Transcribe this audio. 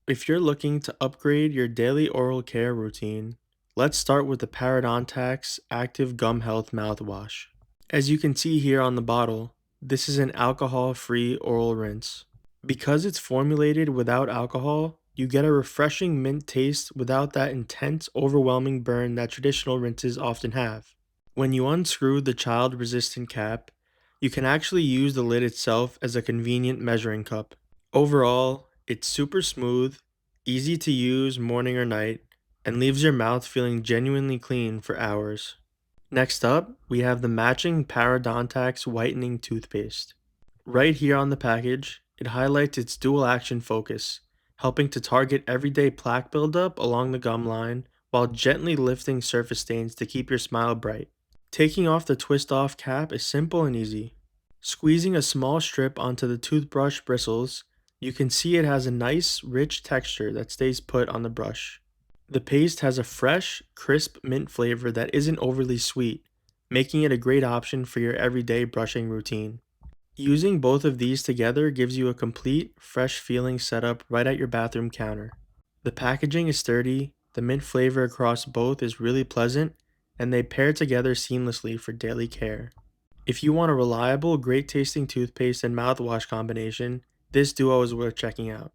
If you're looking to upgrade your daily oral care routine, let's start with the Parodontax Active Gum Health Mouthwash. As you can see here on the bottle, this is an alcohol-free oral rinse. Because it's formulated without alcohol, you get a refreshing mint taste without that intense, overwhelming burn that traditional rinses often have. When you unscrew the child-resistant cap, you can actually use the lid itself as a convenient measuring cup. Overall, it's super smooth, easy to use morning or night, and leaves your mouth feeling genuinely clean for hours. Next up, we have the matching Parodontax Whitening Toothpaste. Right here on the package, it highlights its dual action focus, helping to target everyday plaque buildup along the gum line while gently lifting surface stains to keep your smile bright. Taking off the twist off cap is simple and easy. Squeezing a small strip onto the toothbrush bristles, you can see it has a nice, rich texture that stays put on the brush. The paste has a fresh, crisp mint flavor that isn't overly sweet, making it a great option for your everyday brushing routine. Using both of these together gives you a complete, fresh feeling setup right at your bathroom counter. The packaging is sturdy, the mint flavor across both is really pleasant, and they pair together seamlessly for daily care. If you want a reliable, great tasting toothpaste and mouthwash combination, this duo is worth checking out.